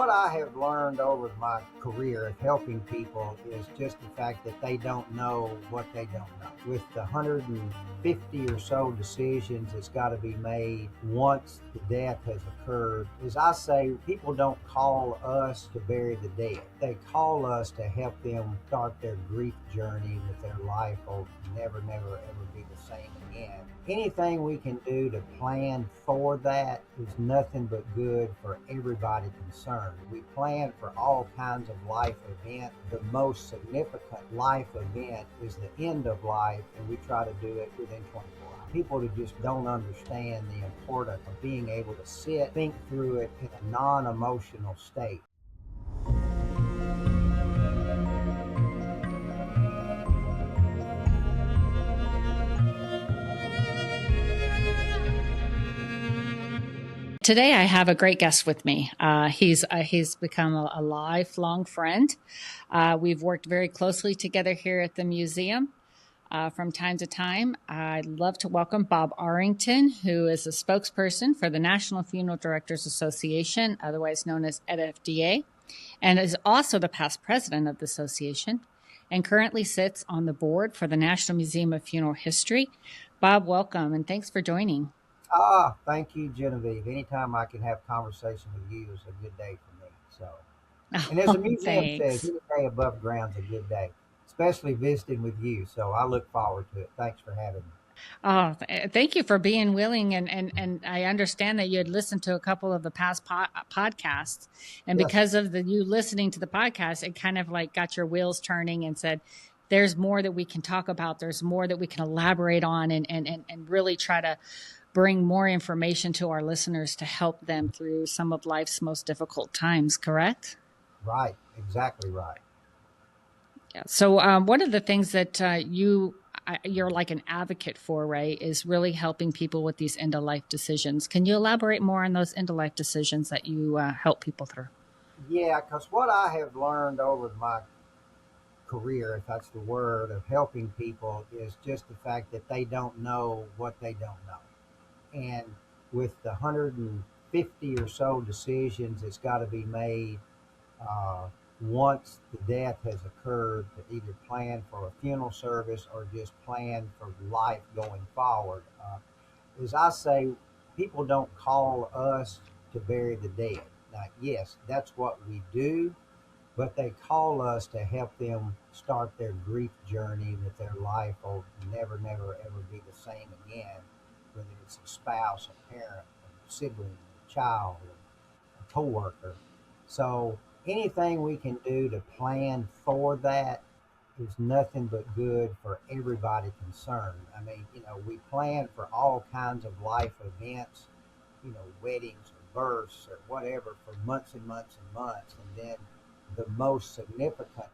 what I have learned over my career of helping people is just the fact that they don't know what they don't know. With the 150 or so decisions that's got to be made once the death has occurred, as I say, people don't call us to bury the dead. They call us to help them start their grief journey with their life or never, ever be the same again. Anything we can do to plan for that is nothing but good for everybody concerned. We plan for all kinds of life events. The most significant life event is the end of life, and we try to do it within 24 hours. People that just don't understand the importance of being able to sit, think through it in a non-emotional state. Today, I have a great guest with me. He's become a lifelong friend. We've worked very closely together here at the museum from time to time. I'd love to welcome Bob Arrington, who is a spokesperson for the National Funeral Directors Association, otherwise known as NFDA, and is also the past president of the association, and currently sits on the board for the National Museum of Funeral History. Bob, welcome, and thanks for joining. Thank you, Genevieve. Anytime I can have conversation with you is a good day for me. So, and as the museum says, any day above ground's a good day, especially visiting with you. So I look forward to it. Thanks for having me. Oh, thank you for being willing. And I understand that you had listened to a couple of the past podcasts. And Yes. Because of you listening to the podcast, it kind of like got your wheels turning and said, there's more that we can talk about. There's more that we can elaborate on and really try to bring more information to our listeners to help them through some of life's most difficult times, correct? Right. Exactly right. Yeah. So one of the things that you're like an advocate for, right, is really helping people with these end-of-life decisions. Can you elaborate more on those end-of-life decisions that you help people through? Yeah, because what I have learned over my career, if that's the word, of helping people is just the fact that they don't know what they don't know. And with the 150 or so decisions that's got to be made once the death has occurred, to either plan for a funeral service or just plan for life going forward. As I say, people don't call us to bury the dead. Now, yes, that's what we do, but they call us to help them start their grief journey with their life or never, ever be the same again, whether it's a spouse, a parent, a sibling, a child, a coworker. So anything we can do to plan for that is nothing but good for everybody concerned. I mean, we plan for all kinds of life events, weddings or births or whatever for months and months and months. And then the most significant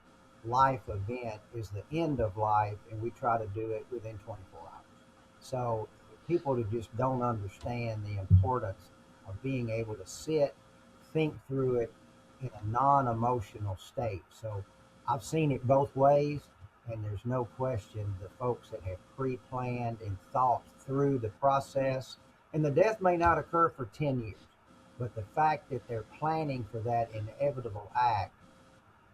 life event is the end of life, and we try to do it within 24 hours. So people that just don't understand the importance of being able to sit, think through it in a non-emotional state. So I've seen it both ways, and there's no question the folks that have pre-planned and thought through the process, and the death may not occur for 10 years, but the fact that they're planning for that inevitable act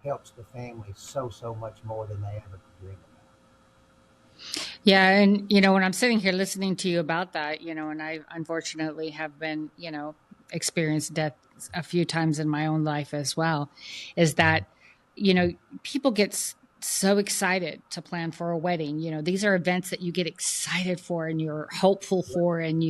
helps the family so much more than they ever could dream about. Yeah. And, when I'm sitting here listening to you about that, and I unfortunately have been, experienced death a few times in my own life as well, is that, people get so excited to plan for a wedding. These are events that you get excited for and you're hopeful for, and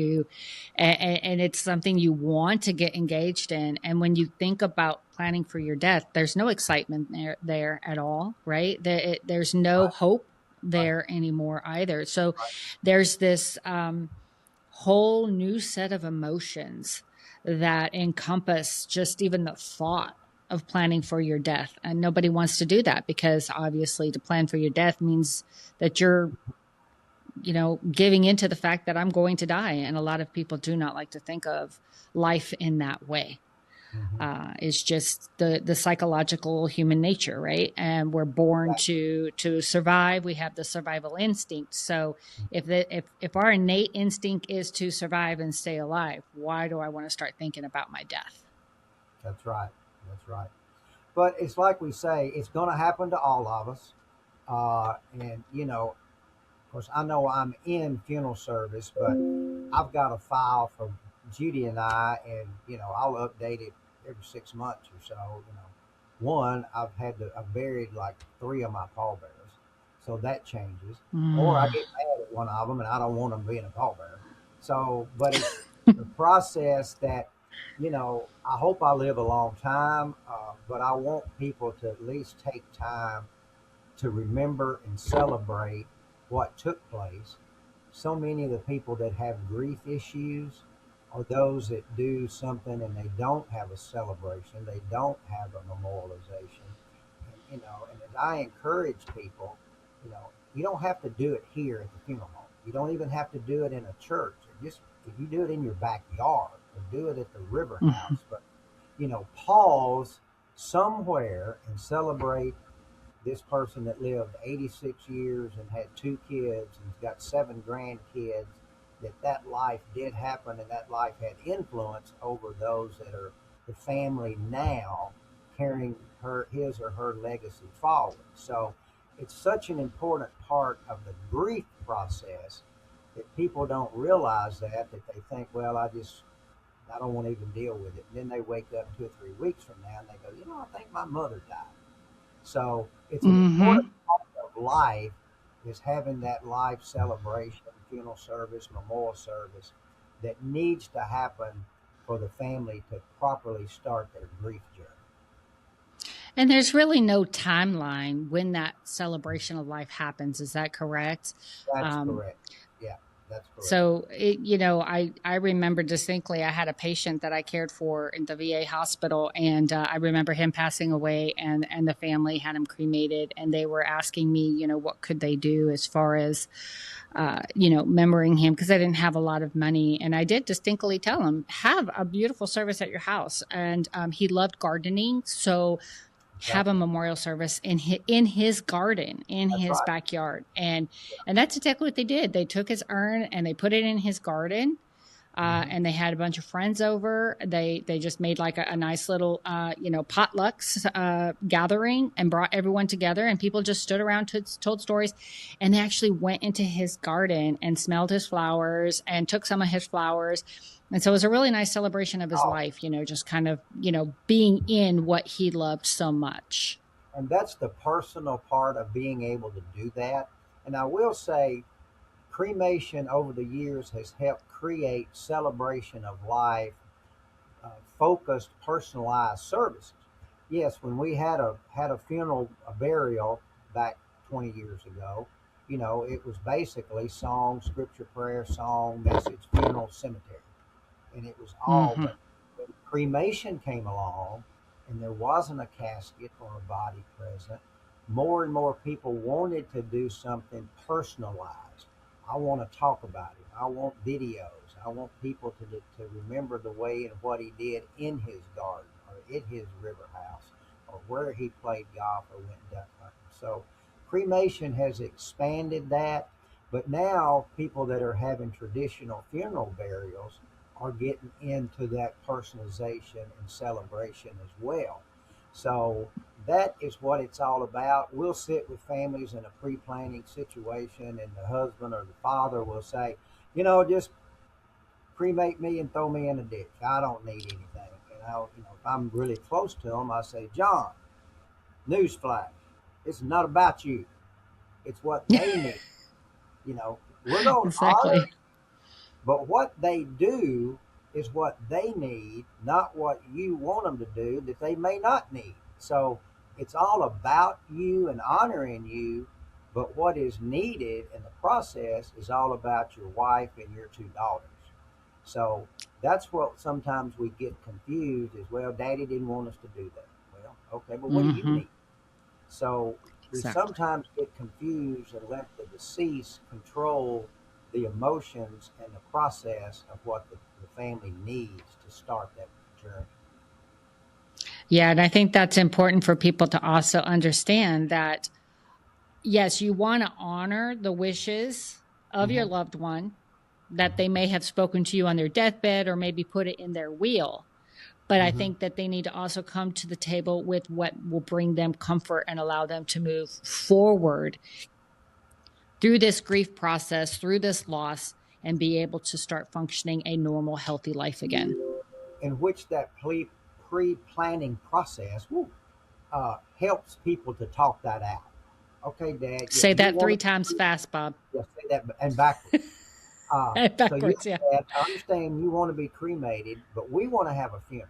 it's something you want to get engaged in. And when you think about planning for your death, there's no excitement there at all, right? There's no hope there anymore either. So there's this whole new set of emotions that encompass just even the thought of planning for your death. And nobody wants to do that, because obviously to plan for your death means that you're, giving into the fact that I'm going to die. And a lot of people do not like to think of life in that way. It's just the psychological human nature, right? And we're born to survive. We have the survival instinct. So if our innate instinct is to survive and stay alive, why do I want to start thinking about my death? That's right. That's right. But it's like we say, it's going to happen to all of us. And, of course, I know I'm in funeral service, but I've got a file for Judy and I, and, I'll update it every 6 months or so. One, I've buried like three of my pallbearers, so that changes. Or I Mm. get mad at one of them, and I don't want them being a pallbearer. So, but it's the process that, I hope I live a long time, but I want people to at least take time to remember and celebrate what took place. So many of the people that have grief issues are those that do something and they don't have a celebration, they don't have a memorialization. And as I encourage people, you don't have to do it here at the funeral home. You don't even have to do it in a church. Just if you do it in your backyard or do it at the river Mhm. house, but pause somewhere and celebrate this person that lived 86 years and had two kids and got seven grandkids, that life did happen and that life had influence over those that are the family now carrying his or her legacy forward. So it's such an important part of the grief process that people don't realize that they think, well, I don't want to even deal with it. And then they wake up 2 or 3 weeks from now and they go, I think my mother died. So it's an important Mhm. part of life is having that life celebration, funeral service, memorial service that needs to happen for the family to properly start their grief journey. And there's really no timeline when that celebration of life happens. Is that correct? That's Um, correct. Yeah, that's correct. so I remember distinctly. I had a patient that I cared for in the VA hospital, and I remember him passing away, and the family had him cremated, and they were asking me, what could they do as far as memorizing him, because I didn't have a lot of money. And I did distinctly tell him, have a beautiful service at your house. And he loved gardening. So have a Exactly. memorial service in his garden, in That's his right. backyard. And that's exactly what they did. They took his urn and they put it in his garden. Hmm. And they had a bunch of friends over. They just made like a nice little potlucks gathering and brought everyone together. And people just stood around, told stories, and they actually went into his garden and smelled his flowers and took some of his flowers. And so it was a really nice celebration of his Oh, life. Just kind of being in what he loved so much. and that's the personal part of being able to do that. And I will say, cremation over the years has helped create celebration of life, focused, personalized services. Yes, when we had a funeral, a burial back 20 years ago, it was basically song, scripture, prayer, song, message, funeral, cemetery, and it was all. Hmm. But when cremation came along, and there wasn't a casket or a body present, more and more people wanted to do something personalized. I want to talk about him. I want videos. I want people to remember the way and what he did in his garden or in his river house or where he played golf or went duck hunting. So cremation has expanded that, but now people that are having traditional funeral burials are getting into that personalization and celebration as well. So that is what it's all about. We'll sit with families in a pre-planning situation, and the husband or the father will say, just cremate me and throw me in a ditch. I don't need anything. If I'm really close to them, I say, John, newsflash, it's not about you. It's what they need. You know, we're going to honor, Exactly. but what they do is what they need, not what you want them to do that they may not need. So it's all about you and honoring you, but what is needed in the process is all about your wife and your two daughters. So that's what sometimes we get confused is, well, daddy didn't want us to do that. Well, okay, but what do you Hmm. need? So we Exactly. sometimes get confused and let the deceased control the emotions and the process of what the family needs to start that journey. Yeah, and I think that's important for people to also understand that yes, you want to honor the wishes of your Hmm. loved one, that they may have spoken to you on their deathbed or maybe put it in their will. But I think that they need to also come to the table with what will bring them comfort and allow them to move forward through this grief process, through this loss, and be able to start functioning a normal, healthy life again. In which that pre-planning process helps people to talk that out. Okay, Dad. Yeah, Say you that want 3 to times fast, Bob. say that and backwards. So you, Backwards, yeah. Dad, I understand you want to be cremated, but we want to have a funeral.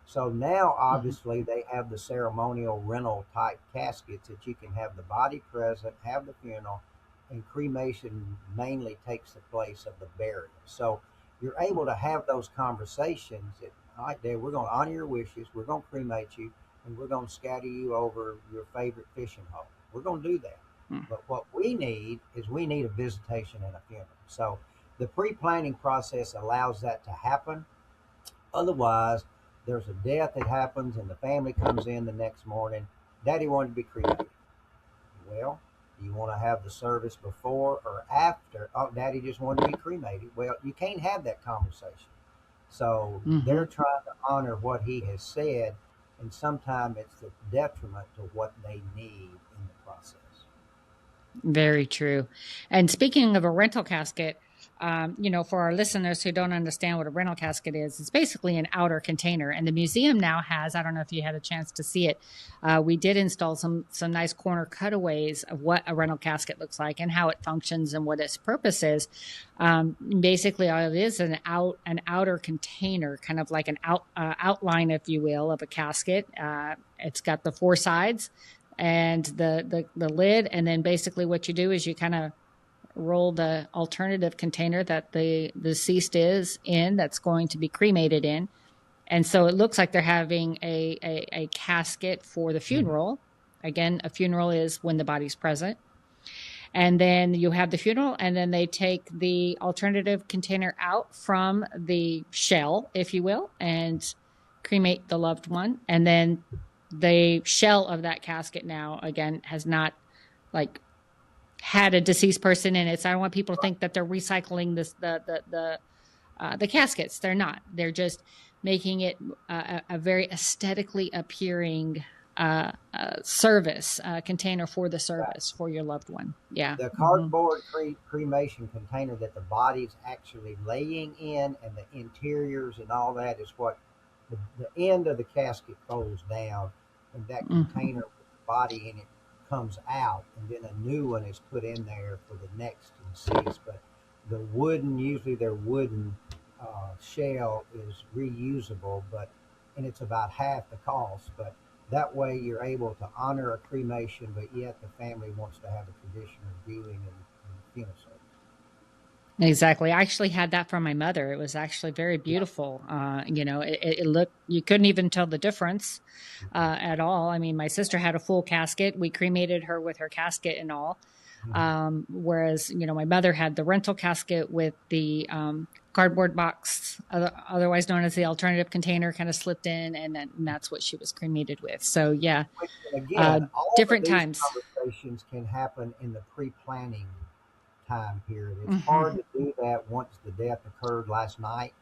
So now, obviously, they have the ceremonial rental type caskets that you can have the body present, have the funeral, and cremation mainly takes the place of the burial. So you're able to have those conversations that, all right, Dad, we're going to honor your wishes, we're going to cremate you, and we're going to scatter you over your favorite fishing hole. We're going to do that. But what we need is we need a visitation and a funeral. So the pre-planning process allows that to happen. Otherwise, there's a death that happens and the family comes in the next morning. Daddy wanted to be cremated. Well, do you want to have the service before or after? Oh, Daddy just wanted to be cremated. Well, you can't have that conversation. So they're trying to honor what he has said, and sometimes it's the detriment to what they need in the process. Very true. And speaking of a rental casket, for our listeners who don't understand what a rental casket is, it's basically an outer container. And the museum now has, I don't know if you had a chance to see it, we did install some nice corner cutaways of what a rental casket looks like and how it functions and what its purpose is. Basically, it is an outer container, kind of like an outline, if you will, of a casket. It's got the 4 sides and the lid, and then basically what you do is you kind of roll the alternative container that the deceased is in, that's going to be cremated in. And so it looks like they're having a casket for the funeral. Again, a funeral is when the body's present. And then you have the funeral, and then they take the alternative container out from the shell, if you will, and cremate the loved one. And then the shell of that casket now, again, has not had a deceased person in it. So I don't want people to think that they're recycling the caskets. They're not. They're just making it a very aesthetically appearing service container for the service for your loved one. Yeah. The cardboard cremation container that the body's actually laying in, and the interiors and all that, is what the end of the casket folds down, and that container with the body in it comes out, and then a new one is put in there for the next deceased. But the usually their wooden shell is reusable, and it's about half the cost. But that way you're able to honor a cremation, but yet the family wants to have a traditional viewing and funeral service. Exactly. I actually had that from my mother. It was actually very beautiful. It looked, you couldn't even tell the difference at all. I mean, my sister had a full casket. We cremated her with her casket and all. Whereas, my mother had the rental casket with the cardboard box, otherwise known as the alternative container, kind of slipped in, and that's what she was cremated with. So, yeah, again, different times. Conversations can happen in the pre-planning time period. It's hard to do that once the death occurred last night,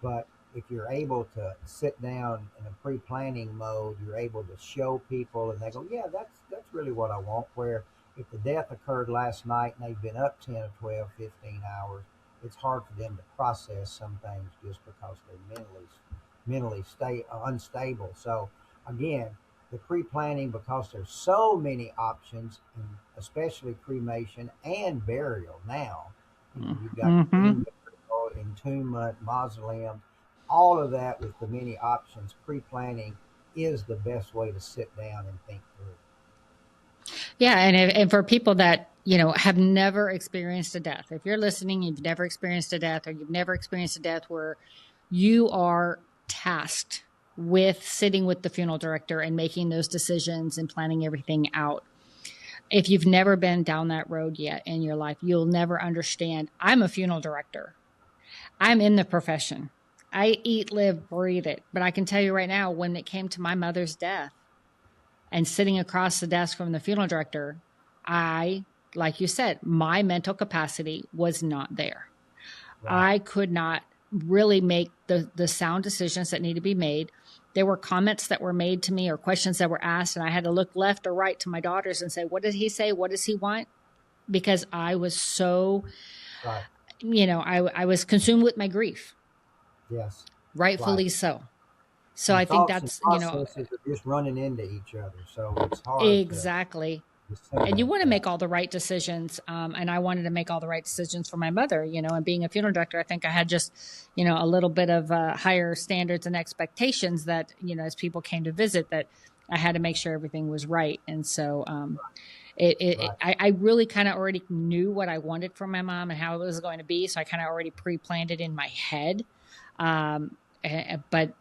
but if you're able to sit down in a pre-planning mode, you're able to show people, and they go, yeah, that's really what I want. Where if the death occurred last night and they've been up 10 or 12, 15 hours, it's hard for them to process some things just because they're mentally unstable. So again, the pre-planning, because there's so many options, and especially cremation and burial now. You've got entombment, mausoleum, all of that with the many options. Pre-planning is the best way to sit down and think through. Yeah, and for people that have never experienced a death, if you're listening, you've never experienced a death, or you've never experienced a death where you are tasked with sitting with the funeral director and making those decisions and planning everything out. If you've never been down that road yet in your life, you'll never understand. I'm a funeral director. I'm in the profession. I eat, live, breathe it. But I can tell you right now, when it came to my mother's death and sitting across the desk from the funeral director, like you said, my mental capacity was not there. Right. I could not really make the sound decisions that need to be made. There were comments that were made to me or questions that were asked, and I had to look left or right to my daughters and say, what did he say? What does he want? Because I was so, Right. I was consumed with my grief, Yes. Right. rightfully so. So And I think thoughts and that's, processes are just running into each other, so it's hard to exactly. And you disseminate want to that. make all the right decisions. And I wanted to make all the right decisions for my mother, and being a funeral director, I think I had just, a little bit of higher standards and expectations that, as people came to visit, that I had to make sure everything was right. And so Right. I really kind of already knew what I wanted from my mom and how it was going to be. So I kind of already pre-planned it in my head. But,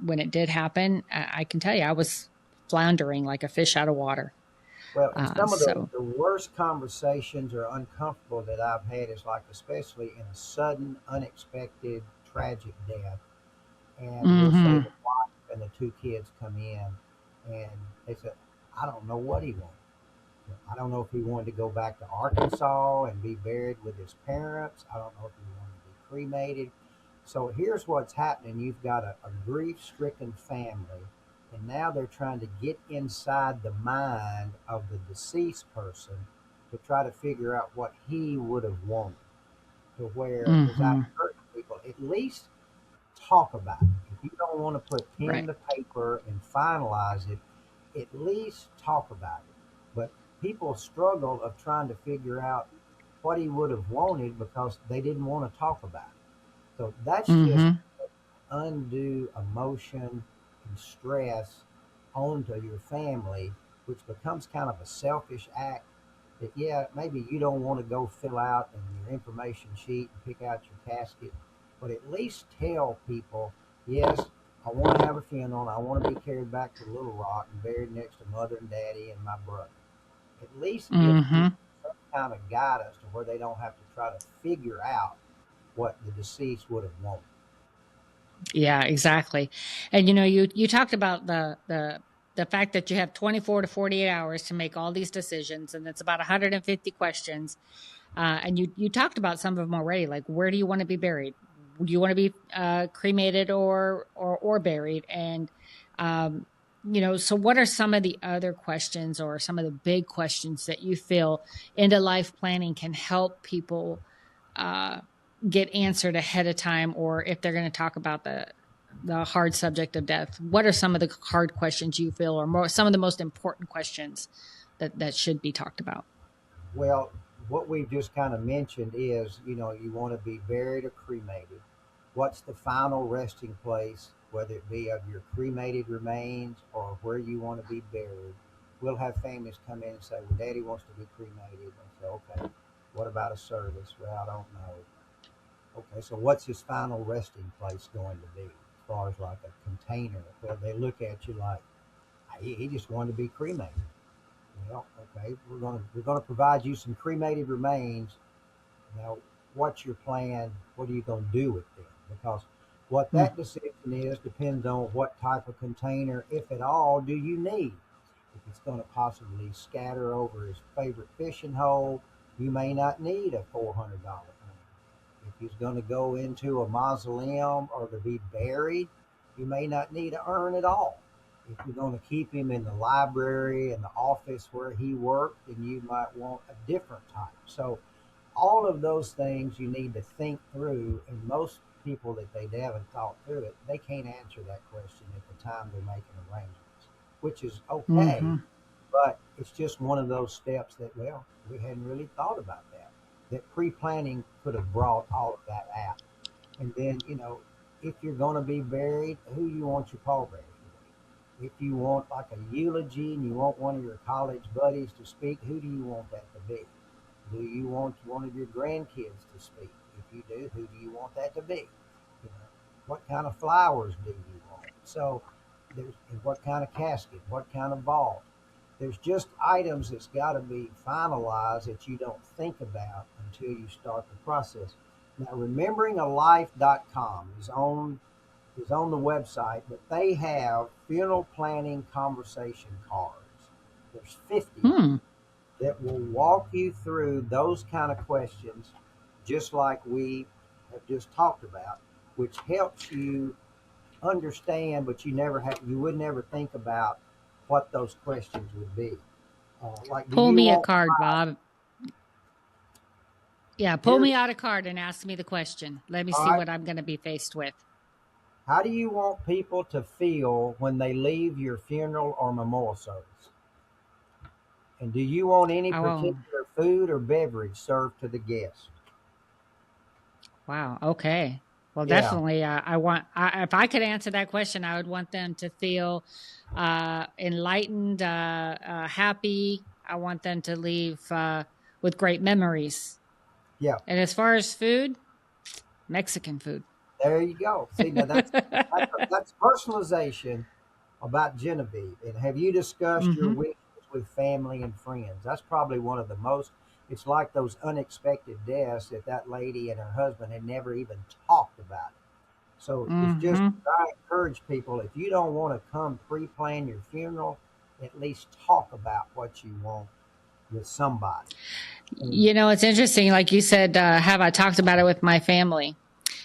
when it did happen, I can tell you, I was floundering like a fish out of water. Well, and some of So. the worst conversations or uncomfortable that I've had is like, especially in a sudden, unexpected, tragic death. And we'll say Mhm. the wife and the two kids come in and they said, I don't know what he wanted. I don't know if he wanted to go back to Arkansas and be buried with his parents. I don't know if he wanted to be cremated. So here's what's happening. You've got a grief stricken family, and now they're trying to get inside the mind of the deceased person to try to figure out what he would have wanted. To where, as I Mhm. encourage people, at least talk about it. If you don't want to put pen Right. to paper and finalize it, at least talk about it. But people struggle of trying to figure out what he would have wanted because they didn't want to talk about it. So that's just Mhm. undue emotion and stress onto your family, which becomes kind of a selfish act that, yeah, maybe you don't want to go fill out in your information sheet and pick out your casket, but at least tell people, yes, I want to have a funeral and I want to be carried back to Little Rock and buried next to mother and daddy and my brother. At least give people Mhm. some kind of guidance to where they don't have to try to figure out what the deceased would have wanted. Yeah, exactly. And you talked about the fact that you have 24 to 48 hours to make all these decisions, and it's about 150 questions. And you talked about some of them already, like where do you want to be buried? Do you want to be cremated or buried? And so what are some of the other questions or some of the big questions that you feel end of life planning can help people uh, get answered ahead of time, or if they're going to talk about the hard subject of death? What are some of the hard questions you feel, or some of the most important questions that should be talked about? Well, what we've just kind of mentioned is, you want to be buried or cremated. What's the final resting place, whether it be of your cremated remains or where you want to be buried? We'll have families come in and say, well, Daddy wants to be cremated. And say, okay, what about a service? Well, I don't know. Okay, so what's his final resting place going to be as far as like a container? Well, they look at you like, he just wanted to be cremated. Well, okay, we're gonna provide you some cremated remains. Now, what's your plan? What are you gonna do with them? Because what Hmm. that decision is depends on what type of container, if at all, do you need. If it's going to possibly scatter over his favorite fishing hole, you may not need a $400 urn. If he's going to go into a mausoleum or to be buried, you may not need an urn at all. If you're going to keep him in the library and the office where he worked, then you might want a different type. So all of those things you need to think through, and most people that they haven't thought through it, they can't answer that question at the time they're making arrangements, which is okay, Mm-hmm. but it's just one of those steps that, well, we hadn't really thought about that. That pre-planning could have brought all of that out. And then, if you're going to be buried, who you want your pallbearers to be? If you want like a eulogy and you want one of your college buddies to speak, who do you want that to be? Do you want one of your grandkids to speak? If you do, who do you want that to be? What kind of flowers do you want? So there's and what kind of casket, what kind of vault. There's just items that's got to be finalized that you don't think about until you start the process. Now, rememberingalife.com is on the website, but they have funeral planning conversation cards. There's 50 of them Hmm. that will walk you through those kind of questions, just like we have just talked about. which helps you understand, but you would never think about what those questions would be. Like, do Pull you me a want, card, Bob. Yeah, pull here's, me out a card and ask me the question. Let me all see right, what I'm going to be faced with. how do you want people to feel when they leave your funeral or memorial service? And do you want any Oh, particular food or beverage served to the guest? wow. Okay. Well, Yeah, definitely. If I could answer that question, I would want them to feel enlightened, happy. I want them to leave with great memories. yeah. And as far as food, Mexican food. There you go. See, now that's personalization about Genevieve. And have you discussed your Hmm. wishes with family and friends? That's probably one of the most. It's like those unexpected deaths that that lady and her husband had never even talked about it. So it's just, Hmm. I encourage people, if you don't want to come pre-plan your funeral, at least talk about what you want with somebody. And It's interesting. Like you said, have I talked about it with my family?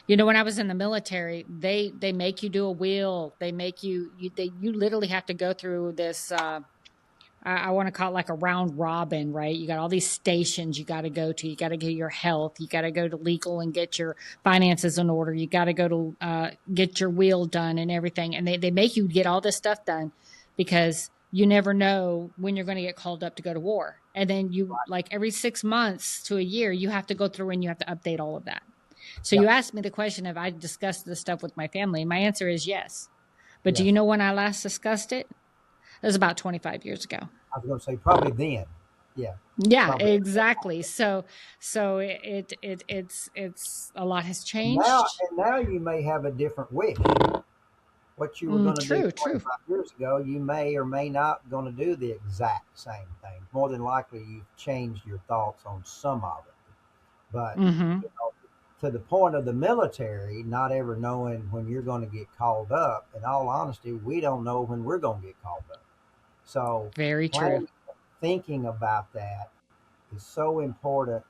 When I was in the military, they make you do a will. They make you literally have to go through this. I want to call it like a round robin, right? You got all these stations you got to go to. You got to get your health. You got to go to legal and get your finances in order. You got to go to get your will done and everything. And they make you get all this stuff done because you never know when you're going to get called up to go to war. And then like every 6 months to a year, you have to go through and you have to update all of that. So yeah, you asked me the question if I discussed this stuff with my family. My answer is yes. But do you yes, know when I last discussed it? It was about 25 years ago. I was going to say probably then. Yeah, Yeah, probably. exactly. So it's a lot has Now, changed. and now you may have a different wish. What you were going to do True. 25 years ago, you may or may not going to do the exact same thing. More than likely, you've changed your thoughts on some of it. But Hmm. you know, to the point of the military, not ever knowing when you're going to get called up. In all honesty, we don't know when we're going to get called up. So, Very true. planning, thinking about that is so important.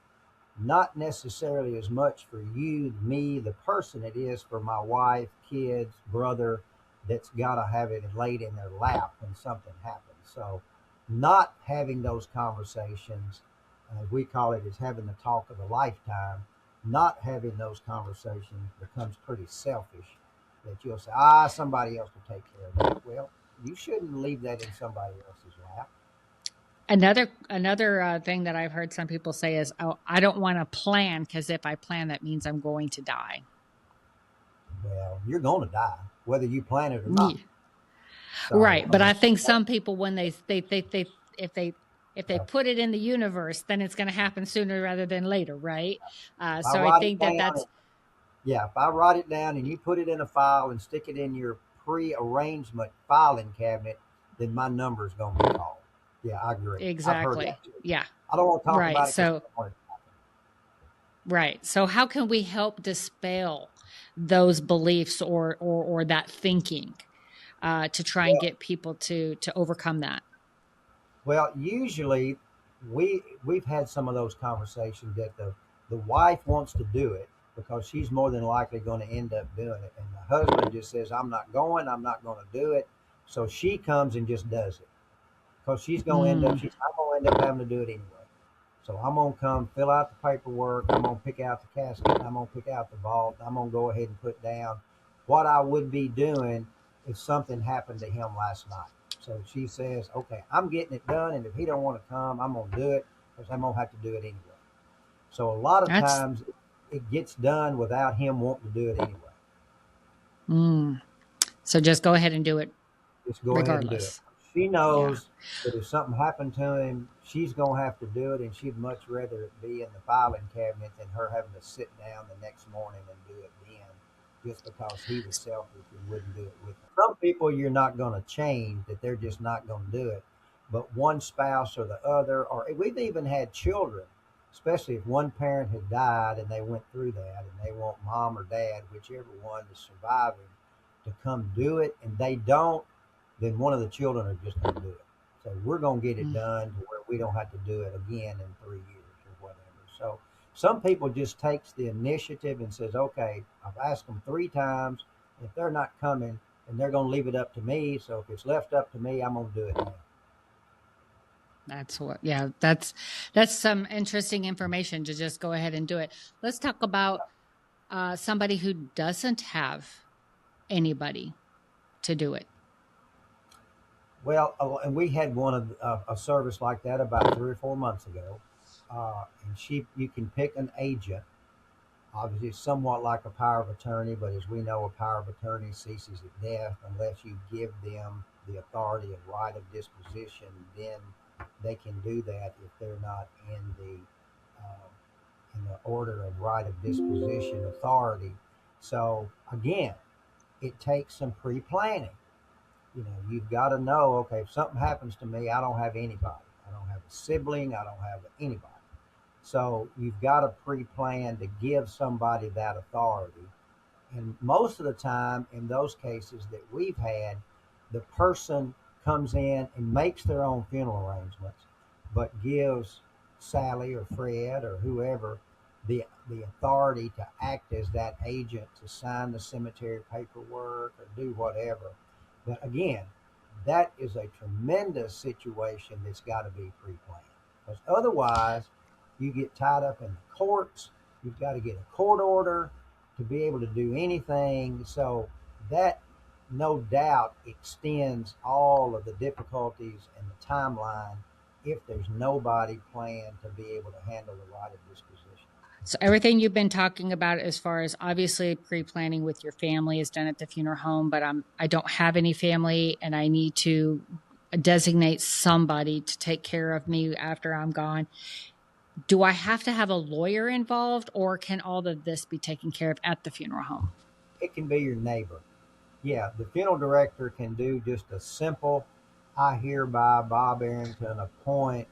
Not necessarily as much for you, me, the person, it is for my wife, kids, brother, that's got to have it laid in their lap when something happens. So, not having those conversations, as we call it, is having the talk of a lifetime. Not having those conversations becomes pretty selfish. That you'll say, somebody else will take care of that. Well, you shouldn't leave that in somebody else's lap. Another thing that I've heard some people say is, "Oh, I don't want to plan because if I plan, that means I'm going to die." Well, you're going to die, whether you plan it or not. Yeah. So, Right, but I think some people when they if they if they yeah, put it in the universe, then it's going to happen sooner rather than later, right? if I So I write it think that down, that's yeah, if I write it down and you put it in a file and stick it in your pre-arrangement filing cabinet, then my number is going to be called. Yeah, I agree. I've heard exactly. that too. Yeah. I don't want to talk Right. about it because So right. So how can we help dispel those beliefs or that thinking to try and well, get people to overcome that? well, usually we've had some of those conversations that the wife wants to do it because she's more than likely going to end up doing it, and the husband just says, "I'm not going. I'm not going to do it." So she comes and just does it because Mm, I'm going to end up having to do it anyway. So I'm gonna come fill out the paperwork. I'm gonna pick out the casket. I'm gonna pick out the vault. I'm gonna go ahead and put down what I would be doing if something happened to him last night. So she says, "Okay, I'm getting it done, and if he don't want to come, I'm gonna do it because I'm gonna have to do it anyway." So a lot of that's times it gets done without him wanting to do it anyway. mm. So just go ahead and do it Just go ahead and do it. regardless. She Yeah. knows that if something happened to him, she's going to have to do it, and she'd much rather it be in the filing cabinet than her having to sit down the next morning and do it then, just because he was selfish and wouldn't do it with her. Some people you're not going to change, that they're just not going to do it, but one spouse or the other, or we've even had children, especially if one parent had died and they went through that, and they want mom or dad, whichever one is surviving, to come do it, and they don't, then one of the children are just going to do it. So we're going to get it Mm. done to where we don't have to do it again in 3 years or whatever. So Some people just takes the initiative and says, okay, I've asked them 3 times. If they're not coming, and they're going to leave it up to me. So if it's left up to me, I'm going to do it now. That's what, yeah, that's some interesting information to just go ahead and do it. Let's talk about somebody who doesn't have anybody to do it. Well, and we had one of a service like that about 3 or 4 months ago, and you can pick an agent. Obviously, it's somewhat like a power of attorney, but as we know, a power of attorney ceases at death unless you give them the authority and right of disposition. Then they can do that if they're not in the order of right of disposition authority. So again, it takes some pre-planning. You've got to know, okay, if something happens to me, I don't have anybody. I don't have a sibling. I don't have anybody. So you've got to pre-plan to give somebody that authority. And most of the time, in those cases that we've had, the person comes in and makes their own funeral arrangements, but gives Sally or Fred or whoever the authority to act as that agent to sign the cemetery paperwork or do whatever. But again, that is a tremendous situation that's got to be pre-planned. Because otherwise, you get tied up in the courts. You've got to get a court order to be able to do anything. So that no doubt extends all of the difficulties and the timeline if there's nobody planned to be able to handle the right of disposition. So everything you've been talking about, as far as obviously pre-planning with your family, is done at the funeral home. But I don't have any family, and I need to designate somebody to take care of me after I'm gone. Do I have to have a lawyer involved, or can all of this be taken care of at the funeral home? It can be your neighbor. Yeah, the funeral director can do just a simple, I hereby, Bob Arrington, appoint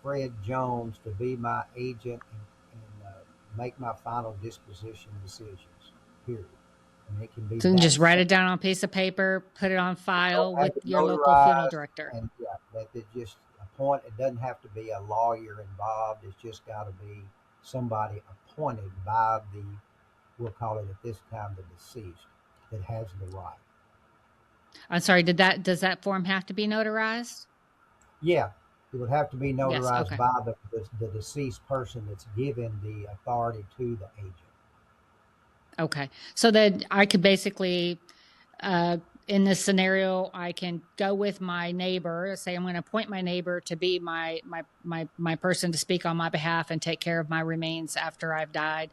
Fred Jones to be my agent and make my final disposition decisions, period. And it can be So you can that just write it simple. down on a piece of paper, put it on You don't file have with to your local funeral notarize, director. and yeah, that it just appoint. It doesn't have to be a lawyer involved. It's just got to be somebody appointed by the, we'll call it at this time, the deceased, that has the right. I'm sorry, does that form have to be notarized? Yeah, it would have to be Yes, notarized okay. by the deceased person that's given the authority to the agent. Okay. So then I could basically, uh, in this scenario, I can go with my neighbor. Say I'm going to appoint my neighbor to be my person to speak on my behalf and take care of my remains after I've died.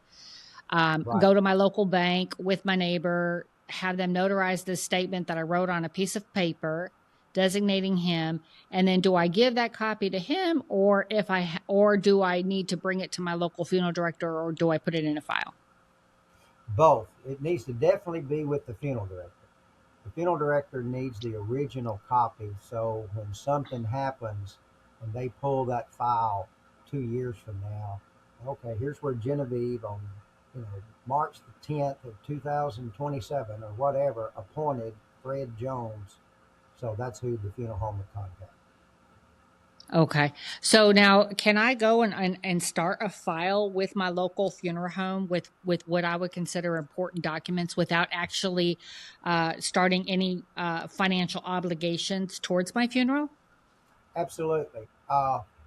Right. Go to my local bank with my neighbor, have them notarize this statement that I wrote on a piece of paper, designating him, and then do I give that copy to him, or or do I need to bring it to my local funeral director, or do I put it in a file? Both. It needs to definitely be with the funeral director. The funeral director needs the original copy, so when something happens and they pull that file 2 years from now, okay, here's where Genevieve on March the 10th of 2027 or whatever appointed Fred Jones. So that's who the funeral home would contact. Okay. So now can I go and start a file with my local funeral home with what I would consider important documents without actually starting any financial obligations towards my funeral? Absolutely.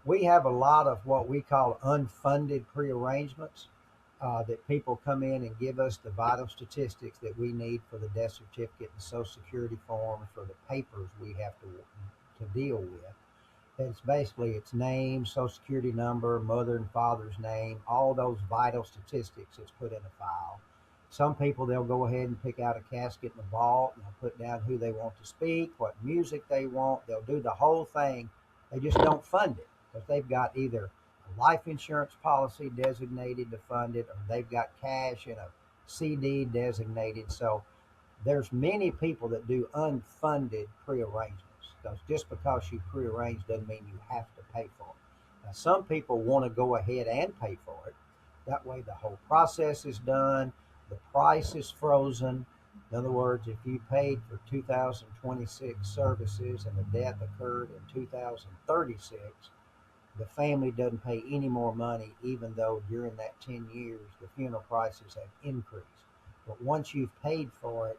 We have a lot of what we call unfunded prearrangements that people come in and give us the vital statistics that we need for the death certificate and social security forms for the papers we have to deal with. It's basically its name, social security number, mother and father's name, all those vital statistics that's put in a file. Some people, they'll go ahead and pick out a casket and a vault and they'll put down who they want to speak, what music they want. They'll do the whole thing. They just don't fund it because they've got either a life insurance policy designated to fund it or they've got cash in a CD designated. So there's many people that do unfunded prearrangements. Because just because you prearrange doesn't mean you have to pay for it. Now, some people want to go ahead and pay for it. That way, the whole process is done. The price is frozen. In other words, if you paid for 2026 services and the death occurred in 2036, the family doesn't pay any more money, even though during that 10 years the funeral prices have increased. But once you've paid for it,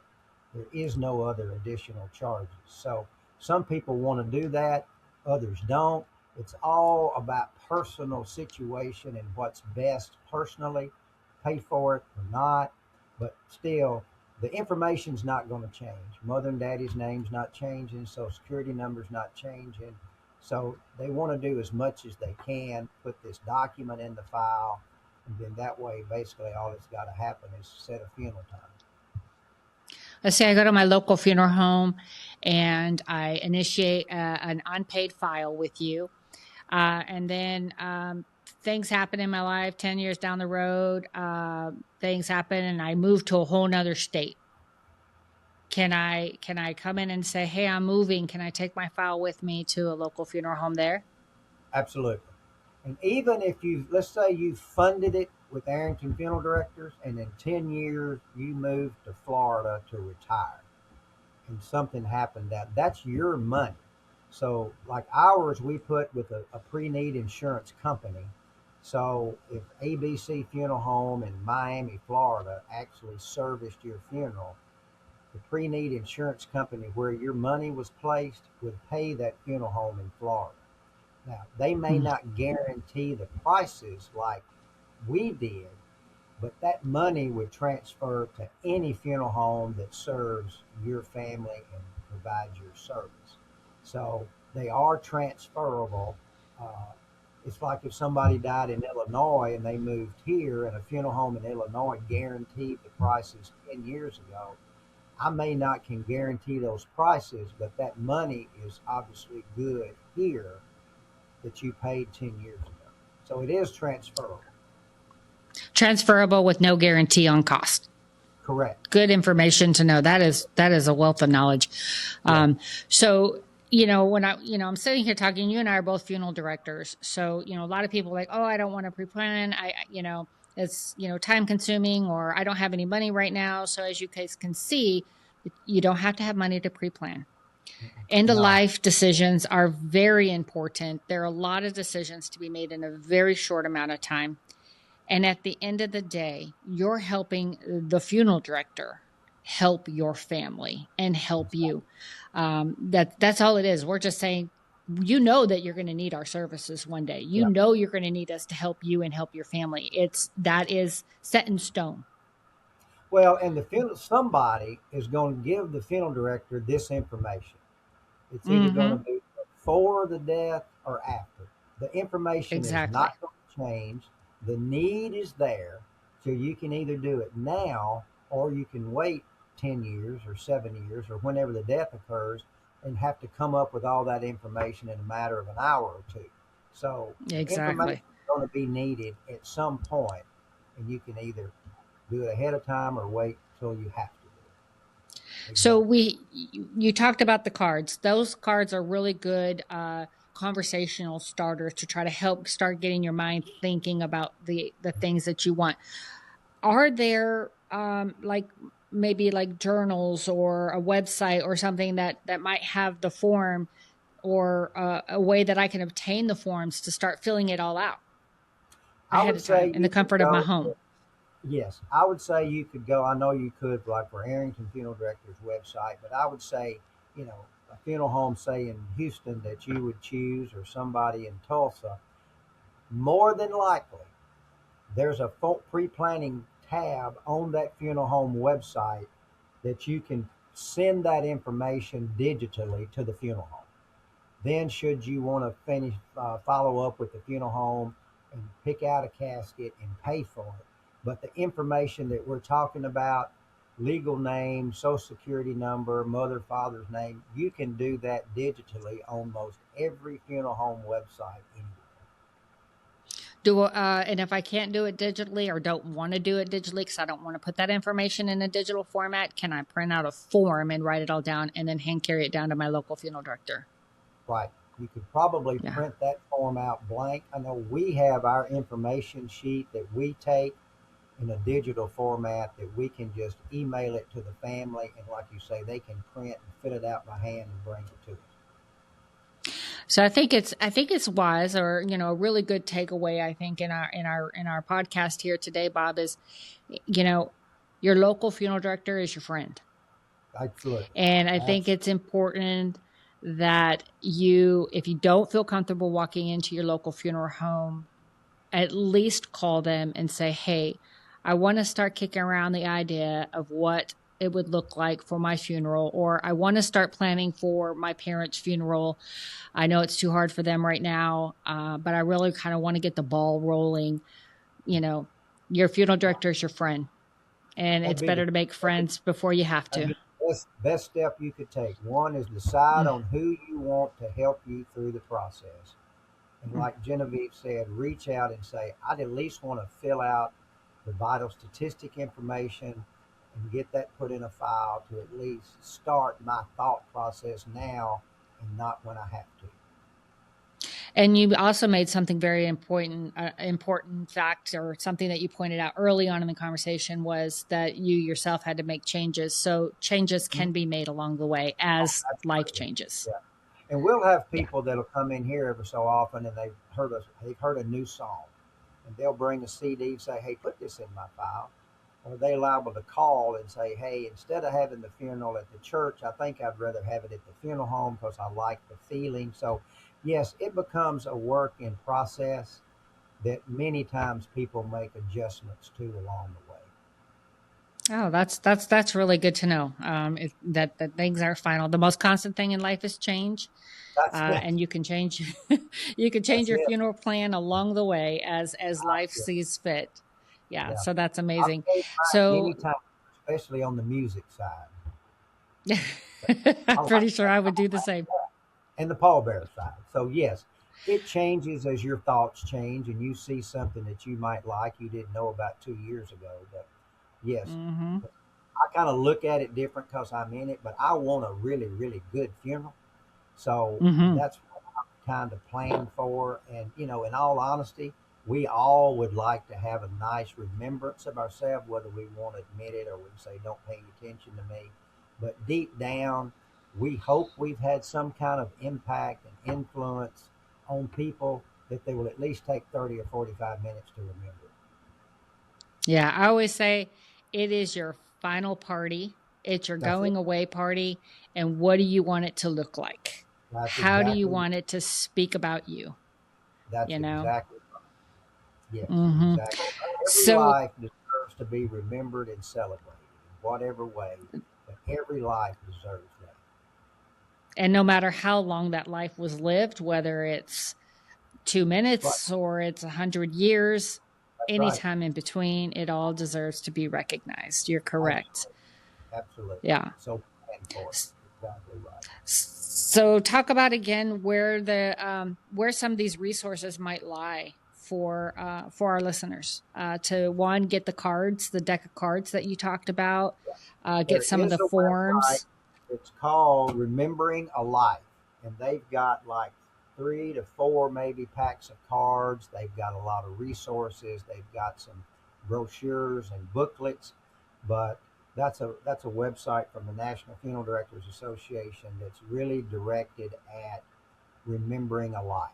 there is no other additional charges. So some people want to do that, others don't. It's all about personal situation and what's best personally, pay for it or not. But still, the information's not going to change. Mother and daddy's name's not changing, social security number's not changing. So they want to do as much as they can, put this document in the file, and then that way, basically, all that's got to happen is set a funeral time. Let's say I go to my local funeral home and I initiate an unpaid file with you. And then things happen in my life 10 years down the road. Things happen and I move to a whole nother state. Can I come in and say, hey, I'm moving. Can I take my file with me to a local funeral home there? Absolutely. And even if you, let's say you funded it with Arrington Funeral Directors, and in 10 years you moved to Florida to retire, and something happened, that's your money. So, like ours, we put with a pre-need insurance company. So, if ABC Funeral Home in Miami, Florida, actually serviced your funeral, the pre-need insurance company where your money was placed would pay that funeral home in Florida. Now, they may Mm. not guarantee the prices like we did, but that money would transfer to any funeral home that serves your family and provides your service. So they are transferable. Uh, it's like if somebody died in Illinois and they moved here, and a funeral home in Illinois guaranteed the prices 10 years ago. I may not can guarantee those prices, but that money is obviously good here that you paid 10 years ago. So it is transferable. Transferable with no guarantee on cost. Correct. Good information to know. That is a wealth of knowledge. Yeah. So when I'm sitting here talking, you and I are both funeral directors. So a lot of people are like, oh, I don't want to pre-plan. It's time consuming, or I don't have any money right now. So as you guys can see, you don't have to have money to pre-plan. End of No. life decisions are very important. There are a lot of decisions to be made in a very short amount of time. And at the end of the day, you're helping the funeral director help your family and help you. That's all it is. We're just saying, that you're going to need our services one day. Yeah. You're going to need us to help you and help your family. That is set in stone. Well, and the funeral, somebody is going to give the funeral director this information. It's either going to Mm-hmm. be before the death or after. The information is Exactly. not going to change. The need is there. So you can either do it now or you can wait 10 years or 7 years or whenever the death occurs and have to come up with all that information in a matter of an hour or two. So the information Exactly. is going to be needed at some point, and you can either do it ahead of time or wait till you have to do it. So Exactly. you talked about the cards. Those cards are really good conversational starters to try to help start getting your mind thinking about the things that you want. Are there like maybe like journals or a website or something that might have the form, or a way that I can obtain the forms to start filling it all out I ahead would of time say in the you could comfort of my go. home? Yes, I would say you could go. I know you could, like for Arrington Funeral Director's website, but I would say, a funeral home, say in Houston, that you would choose, or somebody in Tulsa, more than likely, there's a pre-planning tab on that funeral home website that you can send that information digitally to the funeral home. Then, should you want to follow up with the funeral home and pick out a casket and pay for it. But the information that we're talking about, legal name, social security number, mother, father's name, you can do that digitally on most every funeral home website anywhere. And if I can't do it digitally or don't want to do it digitally because I don't want to put that information in a digital format, can I print out a form and write it all down and then hand carry it down to my local funeral director? Right. You could probably Yeah. print that form out blank. I know we have our information sheet that we take in a digital format that we can just email it to the family, and like you say, they can print and fill it out by hand and bring it to us. So I think it's wise, or a really good takeaway. I think in our podcast here today, Bob, is your local funeral director is your friend, Absolutely. and I think it's important that if you don't feel comfortable walking into your local funeral home, at least call them and say, "Hey, I want to start kicking around the idea of what it would look like for my funeral, or I want to start planning for my parents' funeral. I know it's too hard for them right now, but I really kind of want to get the ball rolling." Your funeral director is your friend, and That'd it's be the better to make friends before you have that'd to. be the best step you could take. One is decide on who you want to help you through the process. And like Genevieve said, reach out and say, I'd at least want to fill out the vital statistic information and get that put in a file to at least start my thought process now and not when I have to. And you also made something very important fact, or something that you pointed out early on in the conversation, was that you yourself had to make changes. So changes can be made along the way as life Absolutely. changes. Yeah. And we'll have Yeah. people that'll come in here every so often and they've heard a new song and they'll bring a CD and say, hey, put this in my file. Or they liable to call and say, hey, instead of having the funeral at the church, I think I'd rather have it at the funeral home because I like the feeling. So, yes, it becomes a work in process that many times people make adjustments to along the way. Oh, that's really good to know. That things are final. The most constant thing in life is change, That's it. and you can change you can change That's your it. funeral plan along the way as life Yeah. sees fit. Yeah, Yeah. so that's I've amazing. changed mine So many times, especially on the music side. I I'm like pretty sure that. I would do the same. And the pallbearer side. So yes, it changes as your thoughts change and you see something that you might like you didn't know about 2 years ago. But yes, Hmm. I kind of look at it different because I'm in it, but I want a really, really good funeral. So Hmm. that's what I'm kind of plan for. And in all honesty, we all would like to have a nice remembrance of ourselves, whether we want to admit it or we say, don't pay any attention to me. But deep down, we hope we've had some kind of impact and influence on people that they will at least take 30 or 45 minutes to remember. Yeah, I always say it is your final party. It's your That's it. going away party. And what do you want it to look like? That's How do you exactly want it to speak about you? that's You know? exactly yes, Hmm. exactly. Every So, life deserves to be remembered and celebrated in whatever way, but every life deserves that. and no matter how long that life was lived, whether it's 2 minutes Right. or it's 100 years, That's right. anytime in between, it all deserves to be recognized. You're correct. Absolutely. Absolutely. Yeah. So plan for it. Exactly right. So talk about again where some of these resources might lie for our listeners, to one, get the cards, the deck of cards that you talked about, get There some of is the a website. forms. It's called Remembering a Life, and they've got like 3 to 4 maybe packs of cards. They've got a lot of resources. They've got some brochures and booklets, but that's a website from the National Funeral Directors Association that's really directed at remembering a life,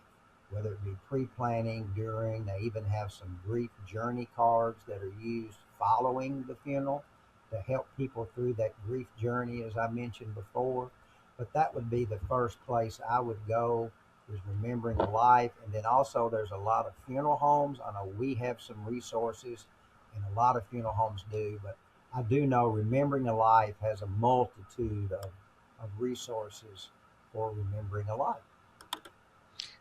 whether it be pre-planning, during. They even have some grief journey cards that are used following the funeral to help people through that grief journey, as I mentioned before. But that would be the first place I would go, is remembering a life. And then also there's a lot of funeral homes. I know we have some resources and a lot of funeral homes do, but I do know remembering a life has a multitude of resources for remembering a life.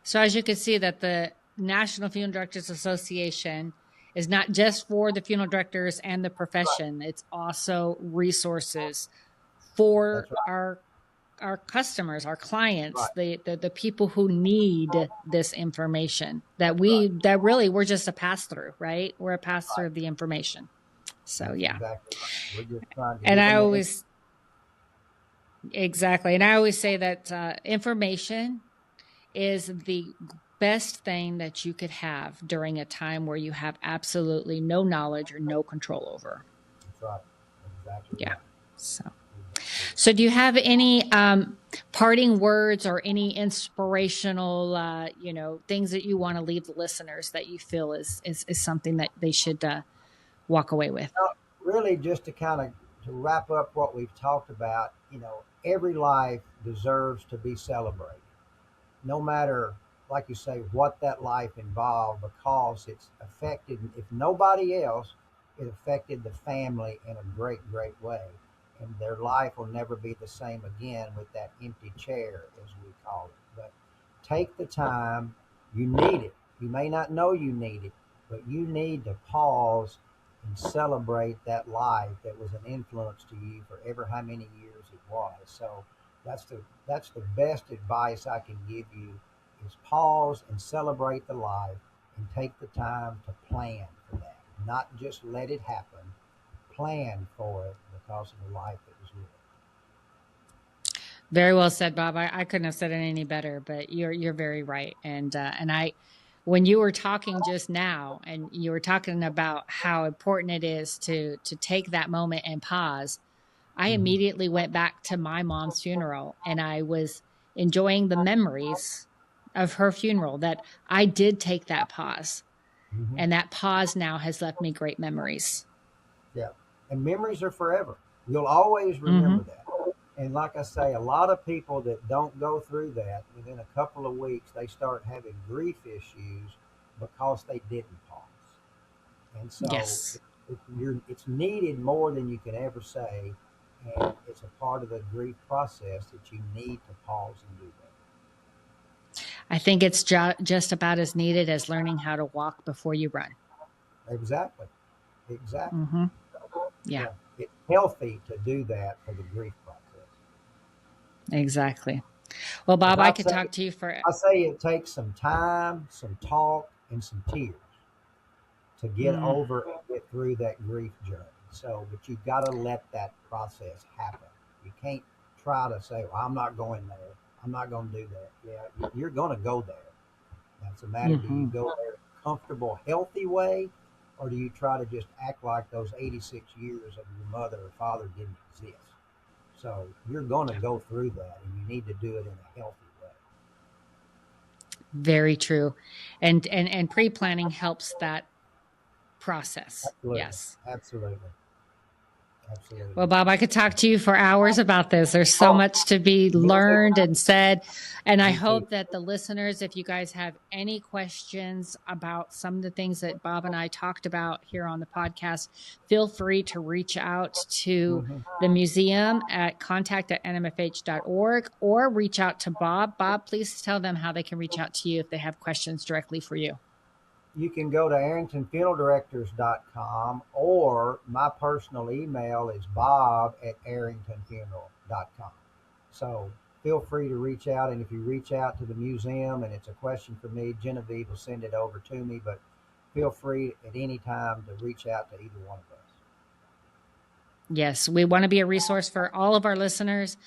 So as you can see, that the National Funeral Directors Association is not just for the funeral directors and the Right. profession; it's also resources for That's right. our customers, our clients, Right. the people who need this information. That That's right. really we're just a pass through, right? We're a pass through Right. of the information. So That's yeah, exactly right. We're just trying to and give I them the always exactly, and I always say that information is the best thing that you could have during a time where you have absolutely no knowledge or no control over. That's right. Exactly Yeah. right. So, Exactly So do you have any parting words or any inspirational, things that you want to leave the listeners that you feel is something that they should walk away with? Really, just to kind of to wrap up what we've talked about, every life deserves to be celebrated, no matter, like you say, what that life involved, because it's affected, if nobody else, it affected the family in a great, great way. And their life will never be the same again with that empty chair, as we call it. But take the time, you need it. You may not know you need it, but you need to pause and celebrate that life that was an influence to you for ever how many years it was. So that's the best advice I can give you, is pause and celebrate the life and take the time to plan for that. Not just let it happen. Plan for it because of the life that was lived. Very well said, Bob. I couldn't have said it any better, but you're very right. And I, when you were talking just now, and you were talking about how important it is to take that moment and pause, I Mm-hmm. immediately went back to my mom's funeral, and I was enjoying the memories of her funeral. That I did take that pause, Mm-hmm. and that pause now has left me great memories. Yeah. And memories are forever. You'll always remember Mm-hmm. that. And like I say, a lot of people that don't go through that, within a couple of weeks, they start having grief issues because they didn't pause. And so Yes. it's needed more than you can ever say. And it's a part of the grief process that you need to pause and do I think it's just about as needed as learning how to walk before you run. that. Exactly. Exactly. Mm-hmm. Yeah, Yeah. It's healthy to do that for the grief process. exactly. Well, Because Bob, I could talk to you for. I say it takes some time, some talk, and some tears to get Mm, over and get through that grief journey. So, but you've got to let that process happen. You can't try to say, well, I'm not going there. I'm not going to do that. Yeah, you're going to go there. Now, it's a matter, do you mm-hmm. go there in a comfortable, healthy way, or do you try to just act like those 86 years of your mother or father didn't exist? So you're going to go through that, and you need to do it in a healthy way. Very true, and pre-planning helps that process. Absolutely. Yes. Absolutely. Absolutely. Well, Bob, I could talk to you for hours about this. There's so Oh, much to be me too. learned and said. And I Me too. hope that the listeners, if you guys have any questions about some of the things that Bob and I talked about here on the podcast, feel free to reach out to Hmm. the museum at contact@nmfh.org or reach out to Bob. Bob, please tell them how they can reach out to you if they have questions directly for you. You can go to arringtonfuneraldirectors.com, or my personal email is bob@arringtonfuneral.com. So feel free to reach out. And if you reach out to the museum and it's a question for me, Genevieve will send it over to me. But feel free at any time to reach out to either one of us. Yes, we want to be a resource for all of our listeners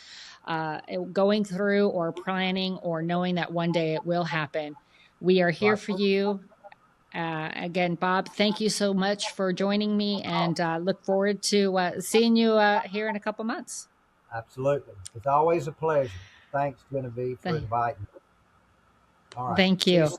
going through or planning or knowing that one day it will happen. We are here Right. for you. Again, Bob, thank you so much for joining me, and look forward to seeing you here in a couple months. Absolutely. It's always a pleasure. Thanks, Genevieve, for Th- inviting me. All right. Thank See you you. soon.